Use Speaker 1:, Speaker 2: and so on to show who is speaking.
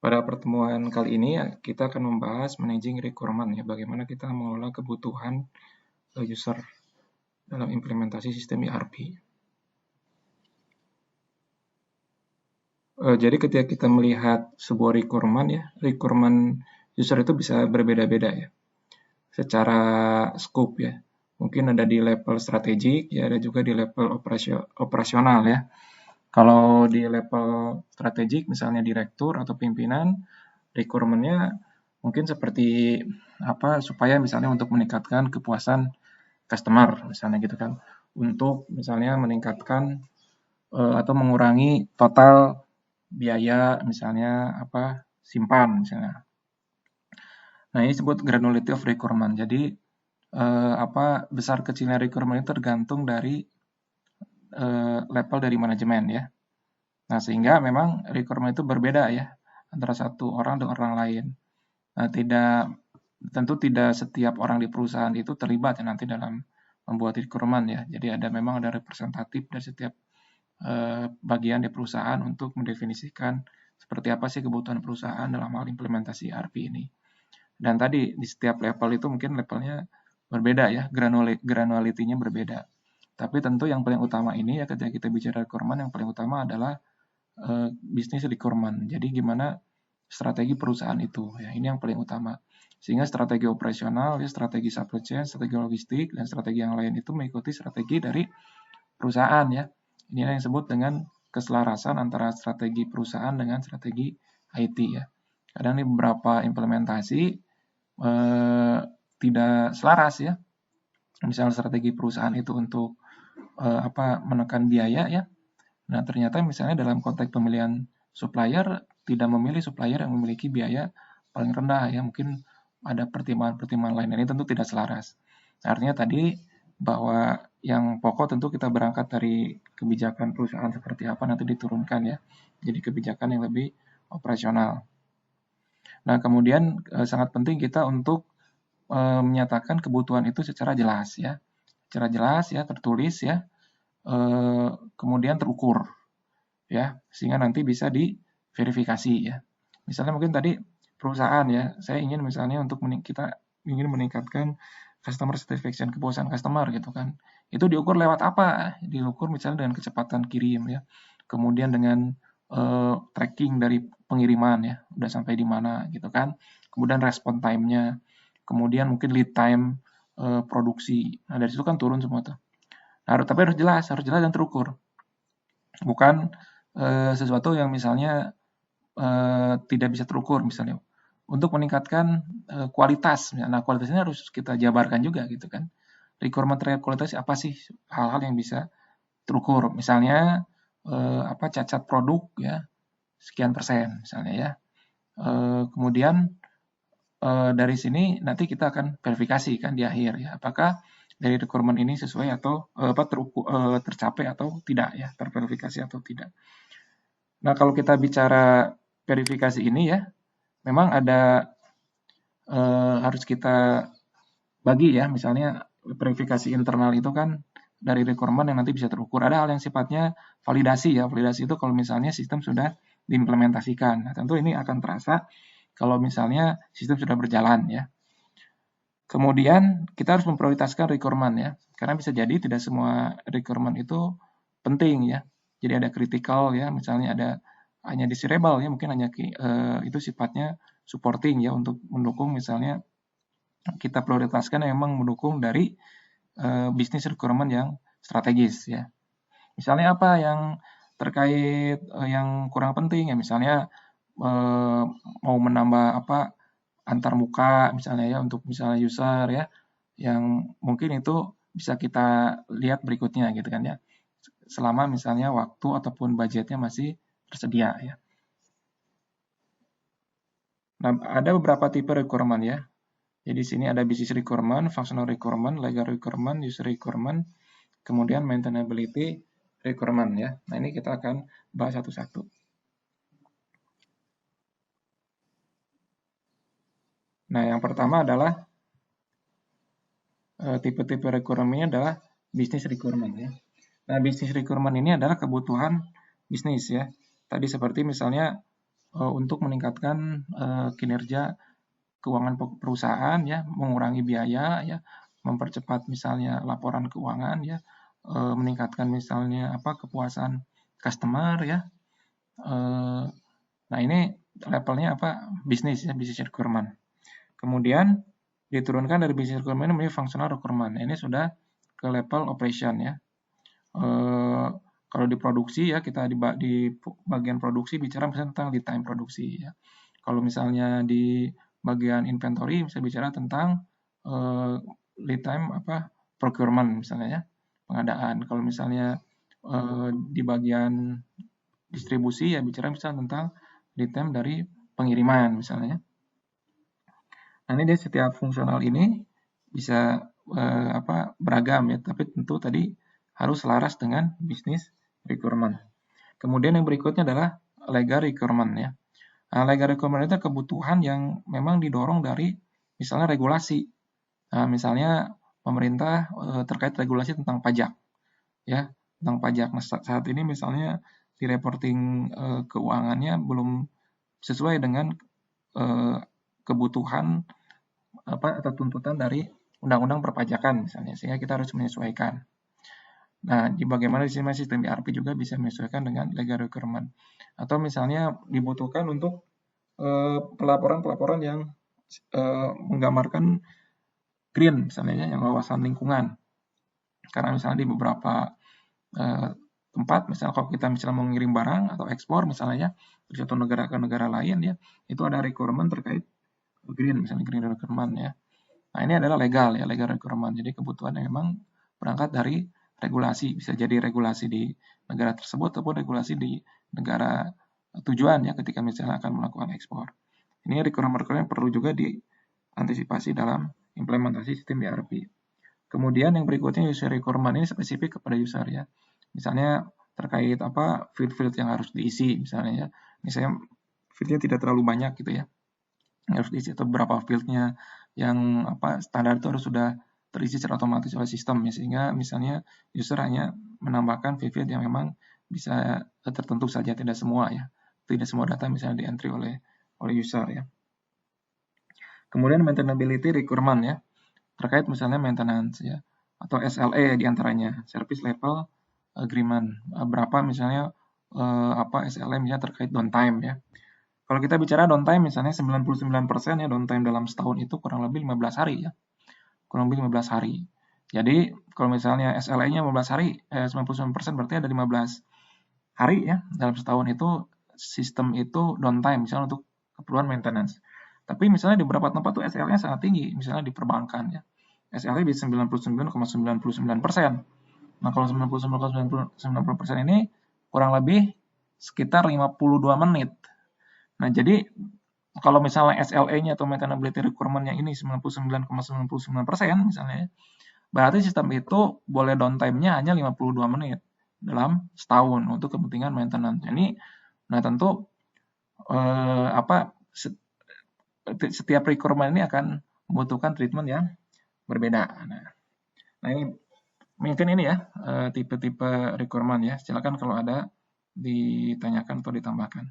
Speaker 1: Pada pertemuan kali ini kita akan membahas managing requirement ya, bagaimana kita mengelola kebutuhan user dalam implementasi sistem ERP. Jadi ketika kita melihat sebuah requirement ya, requirement user itu bisa berbeda-beda ya, secara scope ya. Mungkin ada di level strategik, ya ada juga di level operasional ya. Kalau di level strategik, misalnya direktur atau pimpinan, requirement-nya mungkin seperti apa supaya misalnya untuk meningkatkan kepuasan customer misalnya gitu kan, untuk misalnya meningkatkan atau mengurangi total biaya misalnya apa simpan misalnya. Nah, ini disebut granularity of requirement. Jadi besar kecilnya requirement itu tergantung dari level dari manajemen ya. Nah, sehingga memang requirement itu berbeda ya antara satu orang dengan orang lain. Nah, tentu tidak setiap orang di perusahaan itu terlibat ya nanti dalam membuat requirement ya. Jadi memang ada representatif dari setiap bagian di perusahaan untuk mendefinisikan seperti apa sih kebutuhan perusahaan dalam hal implementasi ERP ini. Dan tadi di setiap level itu mungkin levelnya berbeda ya, granularity-nya berbeda. Tapi tentu yang paling utama ini ya ketika kita bicara requirement, yang paling utama adalah bisnis requirement. Jadi gimana strategi perusahaan itu ya, ini yang paling utama. Sehingga strategi operasional, ya, strategi supply chain, strategi logistik, dan strategi yang lain itu mengikuti strategi dari perusahaan ya. Ini yang disebut dengan keselarasan antara strategi perusahaan dengan strategi IT ya. Kadang di beberapa implementasi tidak selaras ya. Misalnya strategi perusahaan itu untuk menekan biaya ya. Nah, ternyata misalnya dalam konteks pemilihan supplier tidak memilih supplier yang memiliki biaya paling rendah ya, mungkin ada pertimbangan-pertimbangan lain. Ini tentu tidak selaras. Artinya tadi bahwa yang pokok tentu kita berangkat dari kebijakan perusahaan seperti apa nanti diturunkan ya. Jadi kebijakan yang lebih operasional. Nah, kemudian sangat penting kita untuk menyatakan kebutuhan itu secara jelas ya. Secara jelas ya, tertulis ya. Kemudian terukur ya, sehingga nanti bisa diverifikasi ya. Misalnya mungkin tadi perusahaan ya, saya ingin misalnya untuk kita ingin meningkatkan customer satisfaction, kepuasan customer gitu kan. Itu diukur lewat apa? Diukur misalnya dengan kecepatan kirim ya. Kemudian dengan tracking dari pengiriman ya, udah sampai di mana gitu kan. Kemudian respon time-nya, kemudian mungkin lead time produksi. Nah, dari situ kan turun semua tuh. Nah, tapi harus jelas dan terukur. Bukan sesuatu yang misalnya tidak bisa terukur misalnya. Untuk meningkatkan kualitas, nah kualitasnya harus kita jabarkan juga gitu kan. Requirement terkait kualitas apa sih hal-hal yang bisa terukur? Misalnya cacat produk ya sekian persen misalnya ya. Kemudian dari sini nanti kita akan verifikasi kan di akhir ya, apakah dari requirement ini sesuai atau tercapai atau tidak ya, terverifikasi atau tidak. Nah, kalau kita bicara verifikasi ini ya, memang ada harus kita bagi ya, misalnya verifikasi internal itu kan dari requirement yang nanti bisa terukur. Ada hal yang sifatnya validasi ya, validasi itu kalau misalnya sistem sudah diimplementasikan. Nah, tentu ini akan terasa kalau misalnya sistem sudah berjalan ya. Kemudian kita harus memprioritaskan requirement ya, karena bisa jadi tidak semua requirement itu penting ya. Jadi ada critical ya, misalnya ada hanya desirable ya, mungkin hanya itu sifatnya supporting ya untuk mendukung misalnya kita prioritaskan yang memang mendukung dari bisnis requirement yang strategis ya. Misalnya apa yang terkait yang kurang penting ya, misalnya mau menambah antar muka misalnya ya untuk misalnya user ya, yang mungkin itu bisa kita lihat berikutnya gitu kan ya. Selama misalnya waktu ataupun budgetnya masih tersedia ya. Nah, ada beberapa tipe requirement ya. Jadi sini ada business requirement, functional requirement, legal requirement, user requirement, kemudian maintainability requirement ya. Nah, ini kita akan bahas satu-satu. Nah, yang pertama adalah tipe-tipe requirement-nya adalah business requirement ya. Nah, business requirement ini adalah kebutuhan bisnis ya. Tadi seperti misalnya untuk meningkatkan kinerja keuangan perusahaan ya, mengurangi biaya ya, mempercepat misalnya laporan keuangan ya, meningkatkan misalnya kepuasan customer ya. Nah ini levelnya bisnis ya, business requirement. Kemudian diturunkan dari business requirement menjadi functional requirement. Ini sudah ke level operation ya. Kalau di produksi ya, kita di bagian produksi bicara misalnya tentang lead time produksi ya. Kalau misalnya di bagian inventory bisa bicara tentang lead time procurement misalnya ya, pengadaan. Kalau misalnya di bagian distribusi ya bicara misalnya tentang lead time dari pengiriman misalnya. Nah, ini dia setiap fungsional ini bisa beragam ya, tapi tentu tadi harus selaras dengan business requirement. Kemudian yang berikutnya adalah legal requirement ya. Nah, legal requirement itu kebutuhan yang memang didorong dari misalnya regulasi. Nah, misalnya pemerintah terkait regulasi tentang pajak ya, tentang pajak. Nah, saat ini misalnya di reporting keuangannya belum sesuai dengan kebutuhan atau tuntutan dari undang-undang perpajakan misalnya, sehingga kita harus menyesuaikan. Nah, bagaimana di sini sistem ERP juga bisa menyesuaikan dengan legal requirement. Atau misalnya dibutuhkan untuk pelaporan-pelaporan yang menggambarkan green misalnya, yang wawasan lingkungan. Karena misalnya di beberapa tempat, misalnya kalau kita misalnya mau mengirim barang atau ekspor misalnya dari satu negara ke negara lain ya, itu ada requirement terkait green, misalnya green requirement ya. Nah, ini adalah legal ya, legal requirement. Jadi kebutuhan yang memang berangkat dari regulasi, bisa jadi regulasi di negara tersebut ataupun regulasi di negara tujuan ya ketika misalnya akan melakukan ekspor. Ini requirement-requirement yang perlu juga diantisipasi dalam implementasi sistem ERP. Kemudian yang berikutnya user requirement ini spesifik kepada user ya. Misalnya terkait field-field yang harus diisi misalnya ya. Misalnya fieldnya tidak terlalu banyak gitu ya, harus diisi, atau beberapa fieldnya yang standar itu harus sudah terisi secara otomatis oleh sistem ya, sehingga misalnya user hanya menambahkan field yang memang bisa tertentu saja, tidak semua ya, tidak semua data misalnya di entry oleh user ya. Kemudian maintainability requirement ya, terkait misalnya maintenance ya, atau SLA diantaranya, service level agreement, berapa misalnya SLA misalnya terkait downtime ya. Kalau kita bicara downtime misalnya 99% ya, downtime dalam setahun itu kurang lebih 15 hari ya. Kurang lebih 15 hari. Jadi kalau misalnya SLA-nya 15 hari, 99% berarti ada 15 hari ya dalam setahun itu sistem itu downtime misalnya untuk keperluan maintenance. Tapi misalnya di beberapa tempat tuh SLA-nya sangat tinggi, misalnya di perbankan ya. SLA bisa 99,99%. Nah, kalau 99,90% ini kurang lebih sekitar 52 menit. Nah, jadi kalau misalnya SLA-nya atau maintainability requirement-nya ini 99,99% misalnya, berarti sistem itu boleh downtime-nya hanya 52 menit dalam setahun untuk kepentingan maintenance. Ini, nah tentu setiap requirement ini akan membutuhkan treatment yang berbeda. Nah ini mungkin ini ya tipe-tipe requirement ya. Silakan kalau ada ditanyakan atau ditambahkan.